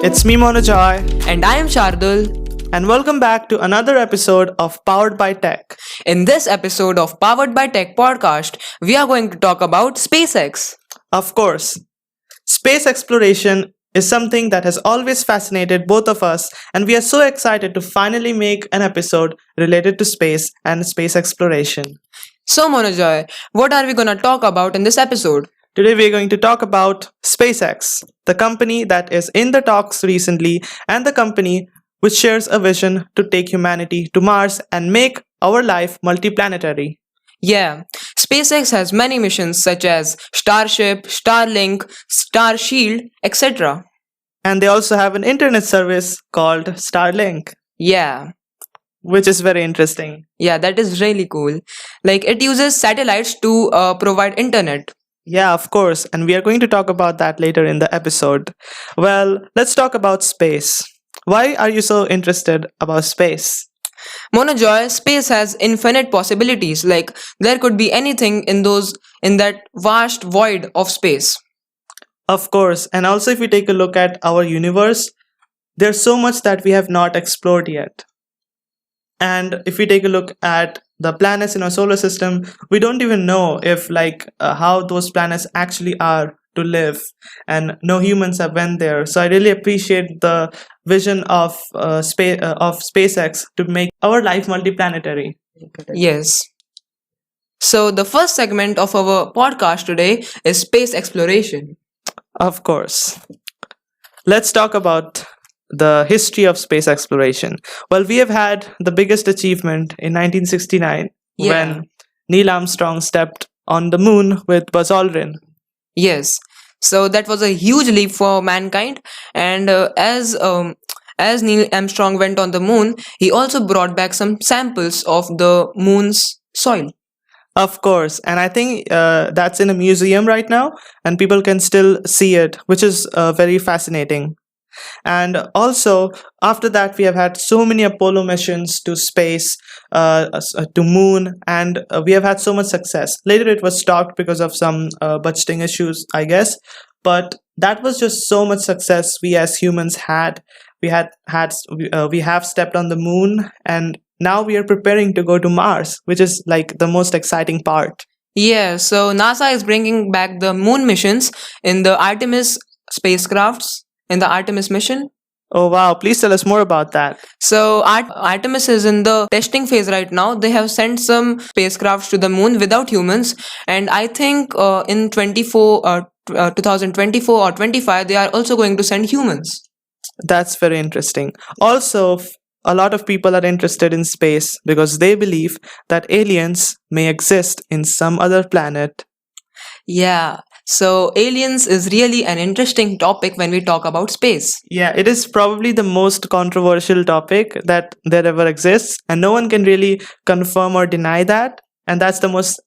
It's me, Monojoy, And I am Shardul. and welcome back to another episode of Powered by Tech. In this episode of Powered by Tech podcast, we are going to talk about SpaceX. Of course, space exploration is something that has always fascinated both of us, and we are so excited to finally make an episode related to space and space exploration. So, Monojoy, what are we going to talk about in this episode? Today, we are going to talk about SpaceX, the company that is in the talks recently, and the company which shares a vision to take humanity to Mars and make our life multiplanetary. Yeah, SpaceX has many missions such as Starship, Starlink, Starshield, etc. And they also have an internet service called Starlink, Yeah, which is very interesting. yeah, that is really cool. Like, it uses satellites to provide internet. Yeah, of course, and we are going to talk about that later in the episode. Well, let's talk about space. Why are you so interested about space? Monojoy, space has infinite possibilities. Like, there could be anything in that vast void of space. Of course, and also if we take a look at our universe, there's so much that we have not explored yet. And if we take a look at the planets in our solar system, we don't even know if how those planets actually are to live, and no humans have went there. So I really appreciate the vision of SpaceX to make our life multiplanetary. Yes. So, the first segment of our podcast today is space exploration. Of course. Let's talk about the history of space exploration. Well, we have had the biggest achievement in 1969 Yeah. when Neil Armstrong stepped on the moon with Buzz Aldrin. Yes. So, that was a huge leap for mankind. And as Neil Armstrong went on the moon, he also brought back some samples of the moon's soil. Of course, and I think that's in a museum right now, and people can still see it, which is very fascinating. And also, after that, we have had so many Apollo missions to space, to moon, and we have had so much success. Later, it was stopped because of some budgeting issues, I guess. But that was just so much success we as humans had. We have stepped on the moon, and now we are preparing to go to Mars, which is like the most exciting part. Yeah, so NASA is bringing back the moon missions in the Artemis spacecrafts, in the Artemis mission. Oh wow! Please tell us more about that. So Artemis is in the testing phase right now. They have sent some spacecrafts to the moon without humans, and I think in 2024 or 25 they are also going to send humans. That's very interesting. Also, a lot of people are interested in space because they believe that aliens may exist in some other planet. Yeah. So aliens is really an interesting topic when we talk about space. Yeah, it is probably the most controversial topic that there ever exists, and no one can really confirm or deny that. And that's the most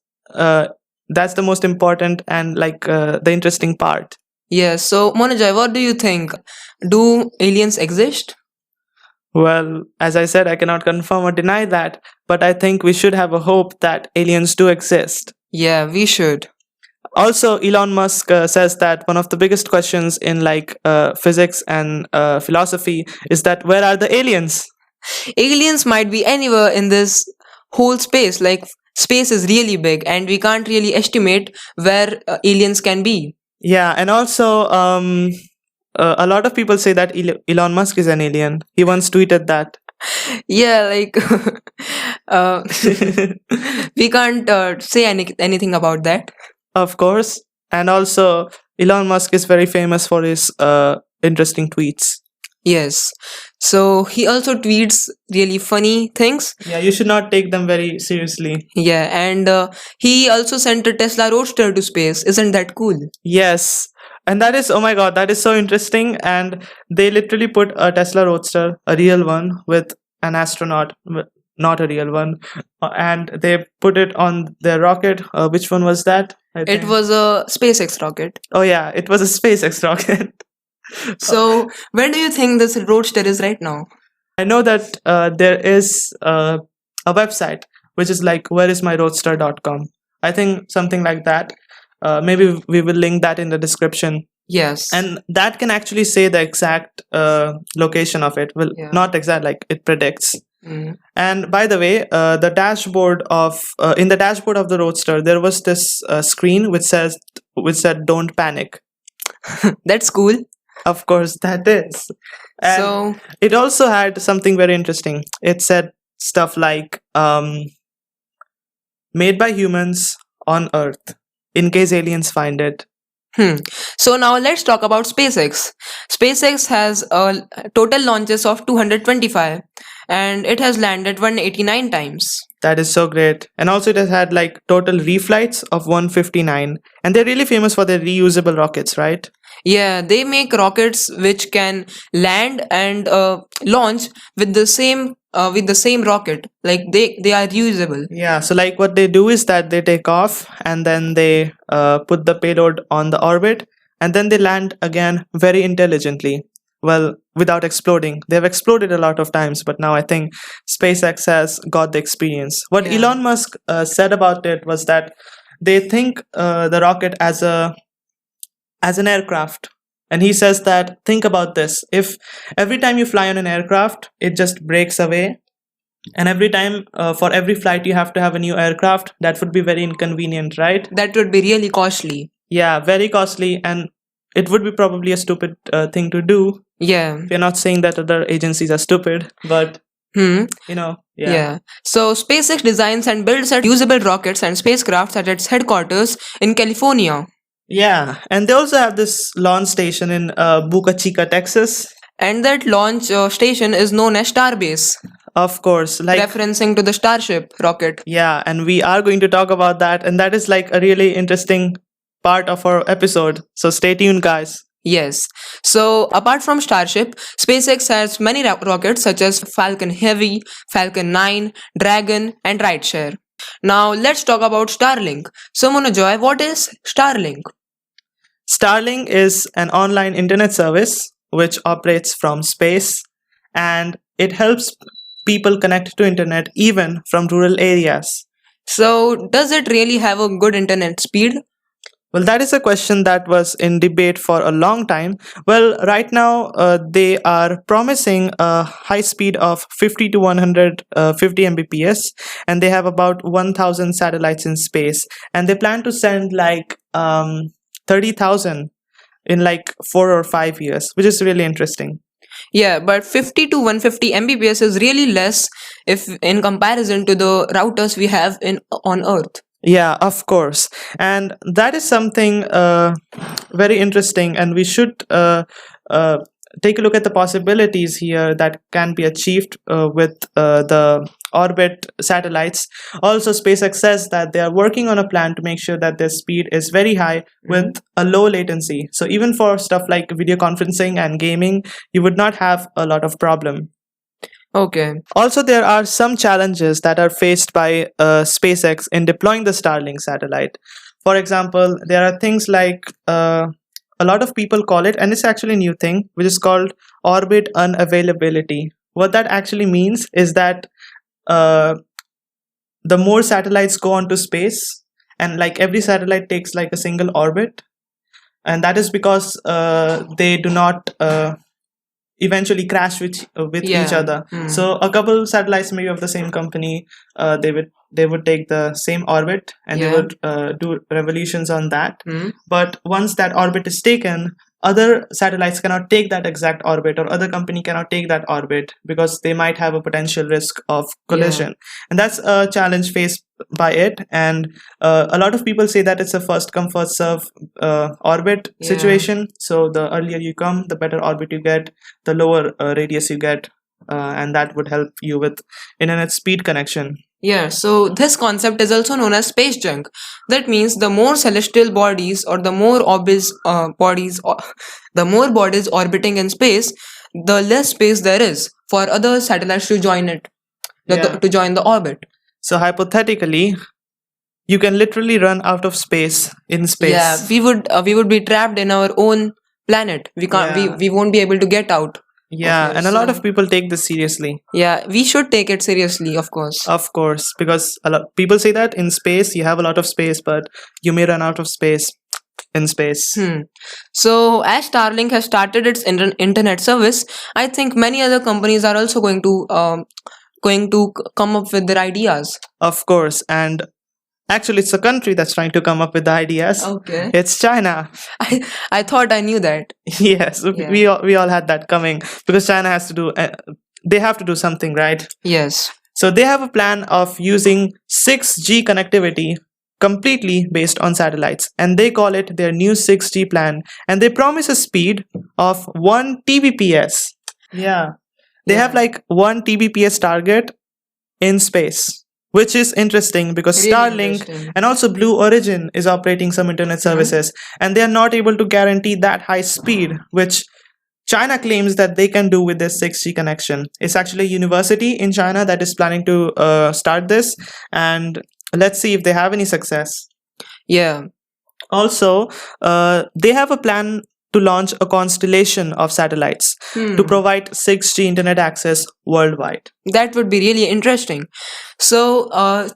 important and the interesting part. Yeah. So Monojoy, what do you think? Do aliens exist? Well, as I said, I cannot confirm or deny that, but I think we should have a hope that aliens do exist. Yeah, we should. Also, Elon Musk says that one of the biggest questions in physics and philosophy is that where are the aliens? Aliens might be anywhere in this whole space. Like, space is really big and we can't really estimate where aliens can be. Yeah, and also a lot of people say that Elon Musk is an alien. He once tweeted that. Yeah, like uh, we can't say anything about that. Of course. And also, Elon Musk is very famous for his interesting tweets. Yes. So he also tweets really funny things. Yeah, you should not take them very seriously. Yeah, and he also sent a Tesla Roadster to space. Isn't that cool? Yes. And that is, oh my God, that is so interesting. And they literally put a Tesla Roadster, a real one, with an astronaut, not a real one. And they put it on their rocket. Which one was that? It think. was a SpaceX rocket. Oh, yeah, it was a SpaceX rocket. So where do you think this Roadster is right now? I know that there is a website which is like whereismyroadster.com. I think something like that. Maybe we will link that in the description. Yes. And that can actually say the exact location of it. Well, Yeah. not exact, like it predicts. Mm. And by the way, the dashboard of in the dashboard of the Roadster, there was this screen which said "Don't panic." That's cool. Of course, that is. And So it also had something very interesting. It said stuff like "Made by humans on Earth," in case aliens find it. So now let's talk about SpaceX. SpaceX has a total launches of 225 and it has landed 189 times. That is so great. And also, it has had like total reflights of 159. And they're really famous for their reusable rockets, right? Yeah, they make rockets which can land and launch with the same rocket. Like they are reusable. Yeah, so like what they do is that they take off and then they put the payload on the orbit and then they land again very intelligently. Well, without exploding. They've exploded a lot of times, but now I think SpaceX has got the experience. What Yeah. Elon Musk said about it was that they think the rocket as an aircraft. And he says that think about this. If every time you fly on an aircraft, it just breaks away, and every time for every flight you have to have a new aircraft, that would be very inconvenient, right? That would be really costly. Yeah, very costly, and it would be probably a stupid thing to do. Yeah. We're not saying that other agencies are stupid, but Hmm. yeah. Yeah. So SpaceX designs and builds usable rockets and spacecrafts at its headquarters in California. Yeah, and they also have this launch station in Boca Chica, Texas. And that launch station is known as Starbase, Of course, like referencing to the Starship rocket. yeah, and we are going to talk about that, and that is like a really interesting part of our episode. So stay tuned, guys. Yes. So apart from Starship, SpaceX has many rockets such as Falcon Heavy, Falcon 9, Dragon, and Rideshare. Now let's talk about Starlink. So Monojoy, what is Starlink? Starlink is an online internet service which operates from space, and it helps people connect to internet even from rural areas. So does it really have a good internet speed? Well, that is a question that was in debate for a long time. Well, right now they are promising a high speed of 50 to 150 Mbps, and they have about 1,000 satellites in space, and they plan to send like 30,000 in like 4 or 5 years, which is really interesting. Yeah, but 50 to 150 Mbps is really less if in comparison to the routers we have in on Earth. Yeah, of course. And that is something very interesting, and we should take a look at the possibilities here that can be achieved with the orbit satellites. Also, SpaceX says that they are working on a plan to make sure that their speed is very high with a low latency. So even for stuff like video conferencing and gaming, you would not have a lot of problem. Okay. Also, there are some challenges that are faced by SpaceX in deploying the Starlink satellite. For example, there are things like a lot of people call it, and it's actually a new thing, which is called orbit unavailability. What that actually means is that the more satellites go onto space, and like every satellite takes like a single orbit, and that is because they do not eventually crash with Yeah. each other. So a couple satellites maybe of the same company, they would take the same orbit and they Yeah. would do revolutions on that. Hmm. But once that orbit is taken, other satellites cannot take that exact orbit, or other company cannot take that orbit because they might have a potential risk of collision. And that's a challenge faced by it. And a lot of people say that it's a first come first serve orbit Yeah. situation. So the earlier you come, the better orbit you get, the lower radius you get, and that would help you with internet speed connection. Yeah, so this concept is also known as space junk. That means the more celestial bodies or the more the more bodies orbiting in space, the less space there is for other satellites to join it, Yeah. to join the orbit. So hypothetically, you can literally run out of space in space. Yeah, we would be trapped in our own planet. We can't. Yeah. We won't be able to get out. Yeah, Okay, and a lot so- of people take this seriously. Yeah, we should take it seriously, of course. Of course, because a lot people say that in space you have a lot of space, but you may run out of space. in space. So as Starlink has started its internet service, I think many other companies are also going to come up with their ideas. Of course, and actually, it's a country that's trying to come up with the ideas. Okay. It's China. I thought I knew that. Yes, Yeah. we all had that coming because China has to do. They have to do something, right? Yes. So they have a plan of using 6G connectivity completely based on satellites, and they call it their new 6G plan, and they promise a speed of 1 Tbps. Yeah. They have Yeah. like 1 Tbps target in space, which is interesting because Really Starlink interesting. and also Blue Origin is operating some internet services, and they are not able to guarantee that high speed, which China claims that they can do with this 6G connection. It's actually a university in China that is planning to start this, and let's see if they have any success. Yeah. Also, they have a plan to launch a constellation of satellites to provide 6G internet access worldwide. That would be really interesting. So,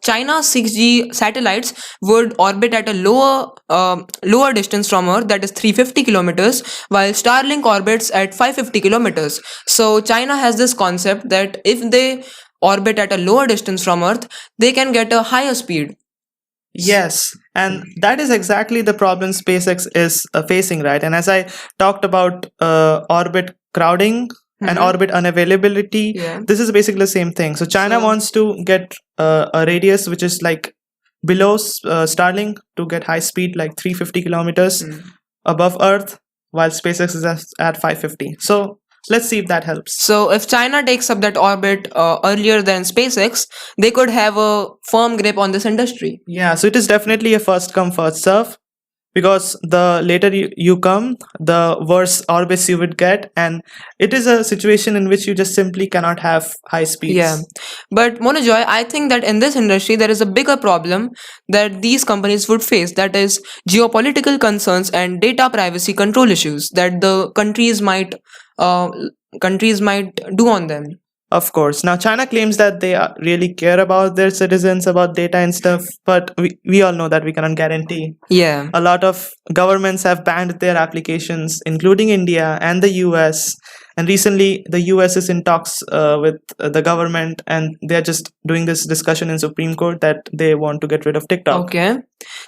China's 6G satellites would orbit at a lower distance from Earth, that is 350 kilometers, while Starlink orbits at 550 kilometers. So, China has this concept that if they orbit at a lower distance from Earth, they can get a higher speed. Yes, and that is exactly the problem SpaceX is facing, right? And as I talked about orbit crowding and orbit unavailability, Yeah. this is basically the same thing. So China So- wants to get a radius which is like below Starlink to get high speed, like 350 kilometers above Earth, while SpaceX is at 550. So let's see if that helps. So, if China takes up that orbit earlier than SpaceX, they could have a firm grip on this industry. Yeah, so it is definitely a first come, first serve because the later you come, the worse orbits you would get. And it is a situation in which you just simply cannot have high speeds. Yeah. But Monojoy, I think that in this industry, there is a bigger problem that these companies would face, that is geopolitical concerns and data privacy control issues that the countries might do on them. Of course. Now, China claims that they really care about their citizens, about data and stuff, but we all know that we cannot guarantee. Yeah. A lot of governments have banned their applications, including India and the US. And recently, the US is in talks with the government, and they're just doing this discussion in Supreme Court that they want to get rid of TikTok. Okay.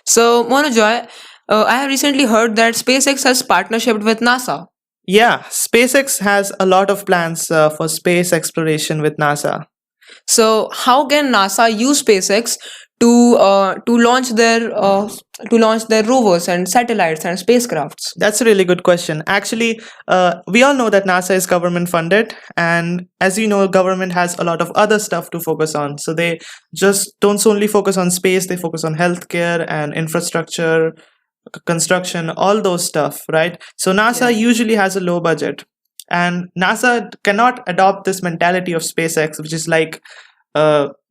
So, Monojoy, I have recently heard that SpaceX has partnership with NASA. Yeah, SpaceX has a lot of plans for space exploration with NASA. So, how can NASA use SpaceX to launch their rovers and satellites and spacecrafts? That's a really good question. Actually, we all know that NASA is government funded, and as you know, government has a lot of other stuff to focus on. So they just don't solely focus on space; they focus on healthcare and infrastructure, construction, all those stuff, right? So NASA usually has a low budget, and NASA cannot adopt this mentality of SpaceX, which is like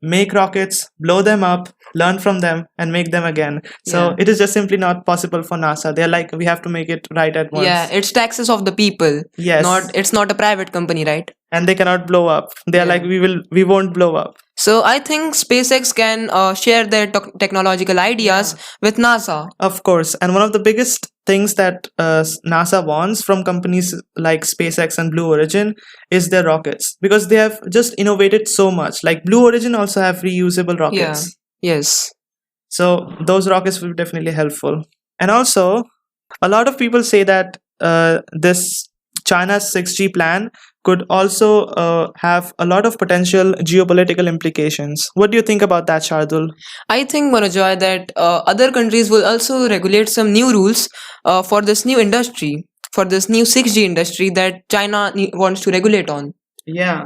make rockets, blow them up, learn from them, and make them again. So Yeah. it is just simply not possible for NASA. They're like, we have to make it right at once. Yeah, it's taxes of the people. Yes. It's not a private company, right? And they cannot blow up. They're Yeah. like, we won't blow up. So I think SpaceX can share their technological ideas with NASA. Of course. And one of the biggest things that NASA wants from companies like SpaceX and Blue Origin is their rockets, because they have just innovated so much. Like Blue Origin also have reusable rockets. Yes. So those rockets will be definitely helpful. And also, a lot of people say that this China's 6G plan could also have a lot of potential geopolitical implications. What do you think about that, Shardul? I think, Manojoy, that other countries will also regulate some new rules for this new industry, for this new 6G industry that China wants to regulate on. Yeah.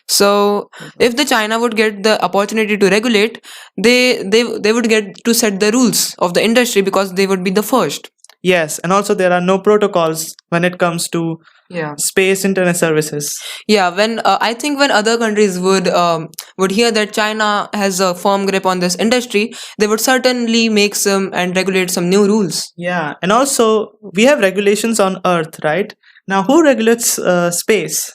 So if the China would get the opportunity to regulate, they would get to set the rules of the industry because they would be the first. Yes, and also there are no protocols when it comes to space internet services. Yeah, when I think when other countries would hear that China has a firm grip on this industry, they would certainly make some and regulate some new rules. Yeah, and also we have regulations on Earth, right? Now, who regulates space?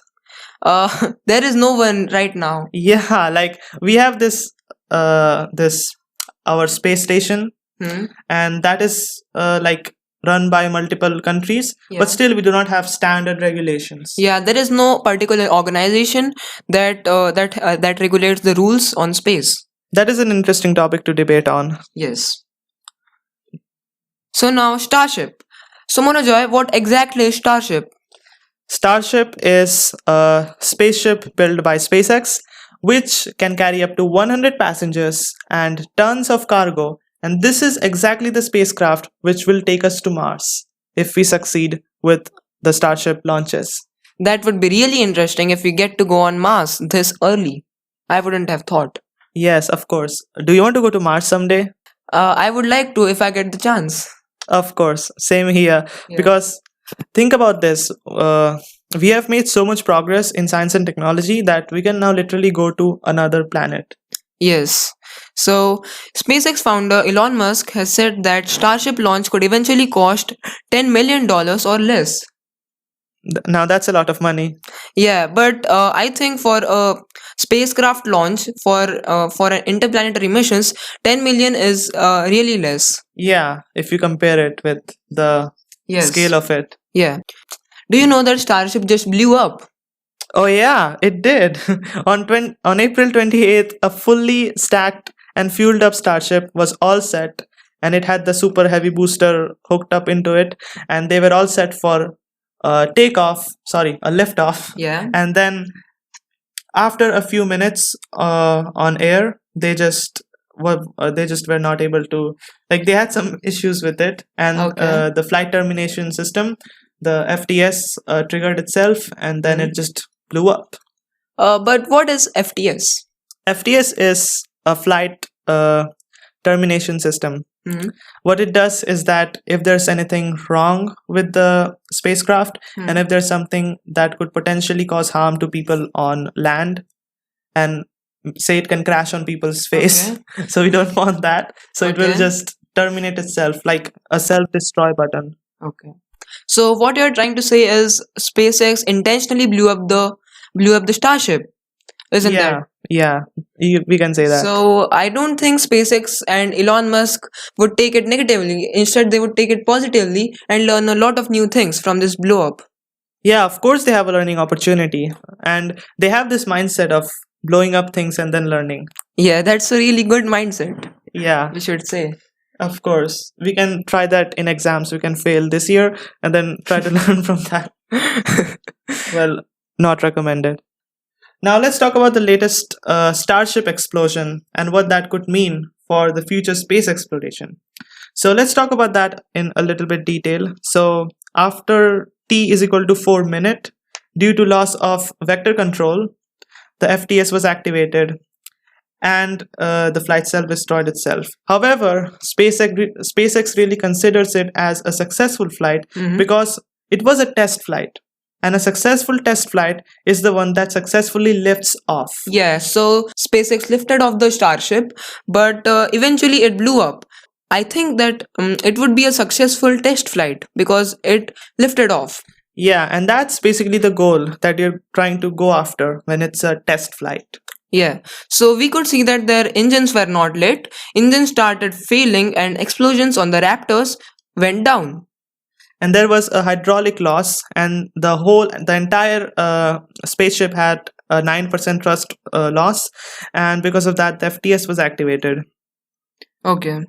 There is no one right now. Yeah, like we have this our space station, Hmm. and that is like run by multiple countries, Yeah. but still we do not have standard regulations. Yeah, there is no particular organization that regulates the rules on space. That is an interesting topic to debate on. Yes. So now Starship. So Monojoy, what exactly is Starship? Starship is a spaceship built by SpaceX, which can carry up to 100 passengers and tons of cargo. And this is exactly the spacecraft which will take us to Mars if we succeed with the Starship launches. That would be really interesting if we get to go on Mars this early. I wouldn't have thought. Yes, of course. Do you want to go to Mars someday? I would like to if I get the chance. Of course, same here. Yeah. Because think about this. We have made so much progress in science and technology that we can now literally go to another planet. Yes. So, SpaceX founder Elon Musk has said that Starship launch could eventually cost $10 million or less. Now that's a lot of money. Yeah, but I think for a spacecraft launch for an interplanetary missions, 10 million is really less. Yeah, if you compare it with the Yes. scale of it. Yeah. Do you know that Starship just blew up? Oh yeah, it did. On April 28th, a fully stacked and fueled up Starship was all set, and it had the super heavy booster hooked up into it, and they were all set for a liftoff. Yeah. And then after a few minutes on air, they just were not able to, like, they had some issues with it, and Okay. the flight termination system, the FTS, triggered itself, and then it just blew up. But what is FTS? FTS is a flight termination system. Hmm. What it does is that if there's anything wrong with the spacecraft, and if there's something that could potentially cause harm to people on land, and say it can crash on people's face, Okay. so we don't want that. So it will Okay. just terminate itself like a self-destroy button. Okay. So what you're trying to say is SpaceX intentionally blew up the Starship, isn't Yeah, that? yeah, we can say that. So I don't think SpaceX and Elon Musk would take it negatively. Instead, they would take it positively and learn a lot of new things from this blow up. Yeah, of course they have a learning opportunity, and they have this mindset of blowing up things and then learning. Yeah, that's a really good mindset, Yeah, we should say. of course. We can try that in exams. We can fail this year and then try to learn from that. Well, not recommended. Now let's talk about the latest Starship explosion and what that could mean for the future space exploration. So let's talk about that in a little bit detail. So after t is equal to 4 minute, due to loss of vector control, the FTS was activated, and the flight self-destroyed itself. However, SpaceX really considers it as a successful flight because it was a test flight. And a successful test flight is the one that successfully lifts off. Yeah, so SpaceX lifted off the Starship, but eventually it blew up. I think that it would be a successful test flight because it lifted off. Yeah, and that's basically the goal that you're trying to go after when it's a test flight. Yeah, so we could see that their engines were not lit, engines started failing, and explosions on the Raptors went down. And there was a hydraulic loss, and the entire spaceship had a 9% thrust loss, and because of that the FTS was activated. Okay.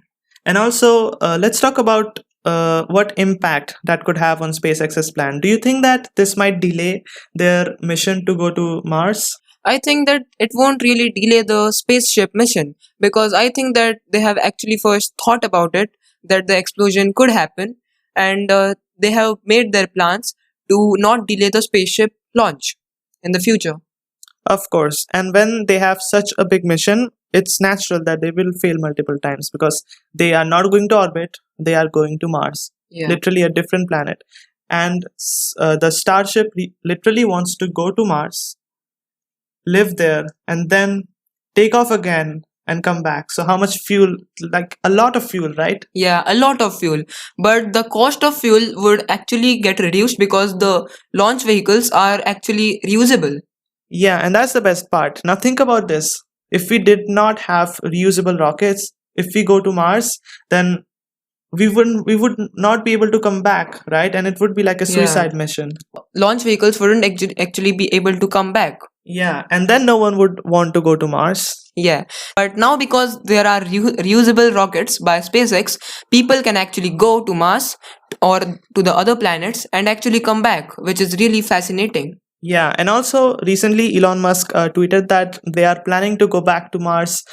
And also let's talk about what impact that could have on SpaceX's plan. Do you think that this might delay their mission to go to Mars? I think that it won't really delay the spaceship mission because I think that they have actually first thought about it, that the explosion could happen, and they have made their plans to not delay the spaceship launch in the future. Of course. And when they have such a big mission, it's natural that they will fail multiple times because they are not going to orbit, they are going to Mars, Yeah. literally a different planet. And the Starship literally wants to go to Mars, live there, and then take off again and come back. So how much fuel? Like a lot of fuel, right? Yeah, a lot of fuel. But the cost of fuel would actually get reduced because the launch vehicles are actually reusable. Yeah, and that's the best part. Now think about this. If we did not have reusable rockets, if we go to Mars, then we would not be able to come back, right? And it would be like a Yeah. suicide mission. Launch vehicles wouldn't actually be able to come back. Yeah, and then no one would want to go to Mars. Yeah, but now because there are reusable rockets by SpaceX, people can actually go to Mars or to the other planets and actually come back, which is really fascinating. Yeah, and also recently Elon Musk tweeted that they are planning to go back to Mars.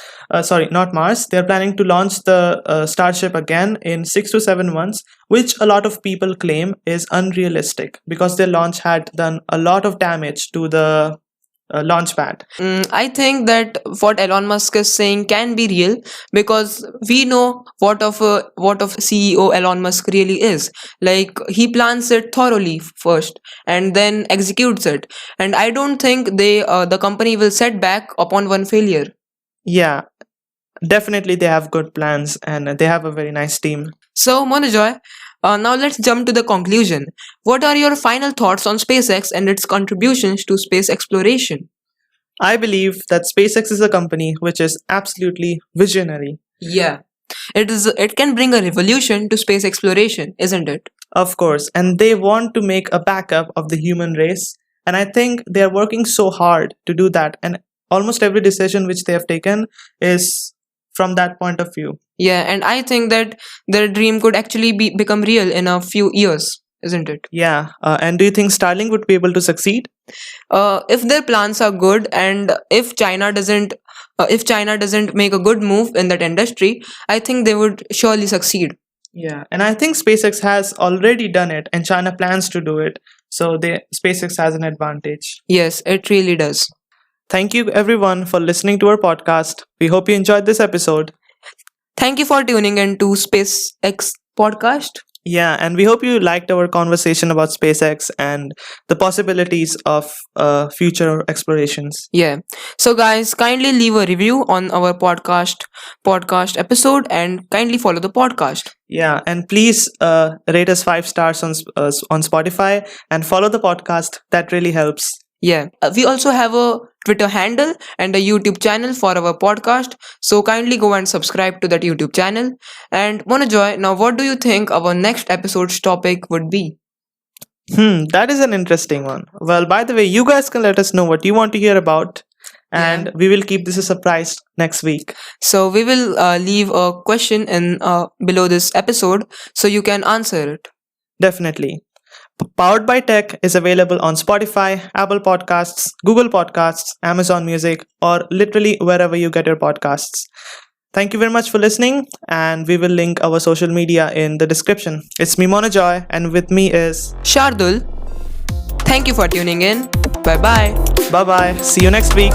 Sorry, not Mars. They are planning to launch the Starship again in 6 to 7 months, which a lot of people claim is unrealistic because their launch had done a lot of damage to the launch pad. I think that what Elon Musk is saying can be real because we know what of CEO Elon Musk really is. Like he plans it thoroughly first and then executes it. And I don't think the company will set back upon one failure. Yeah, definitely they have good plans and they have a very nice team. So Monojoy, now let's jump to the conclusion. What are your final thoughts on SpaceX and its contributions to space exploration? I believe that SpaceX is a company which is absolutely visionary. Yeah. It can bring a revolution to space exploration, isn't it? Of course, and they want to make a backup of the human race. And I think they are working so hard to do that. And almost every decision which they have taken is from that point of view. Yeah, and I think that their dream could actually become real in a few years, isn't it? Yeah, and do you think Starlink would be able to succeed? If their plans are good and if China doesn't make a good move in that industry, I think they would surely succeed. Yeah, and I think SpaceX has already done it and China plans to do it. So SpaceX has an advantage. Yes, it really does. Thank you everyone for listening to our podcast. We hope you enjoyed this episode. Thank you for tuning in to SpaceX podcast. Yeah, and we hope you liked our conversation about SpaceX and the possibilities of future explorations. Yeah. So guys, kindly leave a review on our podcast episode and kindly follow the podcast. Yeah, and please rate us 5 stars on Spotify and follow the podcast. That really helps. Yeah. We also have a Twitter handle and a YouTube channel for our podcast. So kindly go and subscribe to that YouTube channel. And Monojoy, now what do you think our next episode's topic would be? That is an interesting one. Well, by the way, you guys can let us know what you want to hear about. And we will keep this a surprise next week. So we will leave a question in below this episode so you can answer it. Definitely. Powered by Tech is available on Spotify, Apple Podcasts, Google Podcasts, Amazon Music, or literally wherever you get your podcasts. Thank you very much for listening, and we will link our social media in the description. It's me, Monojoy, and with me is Shardul. Thank you for tuning in. Bye bye. Bye bye. See you next week.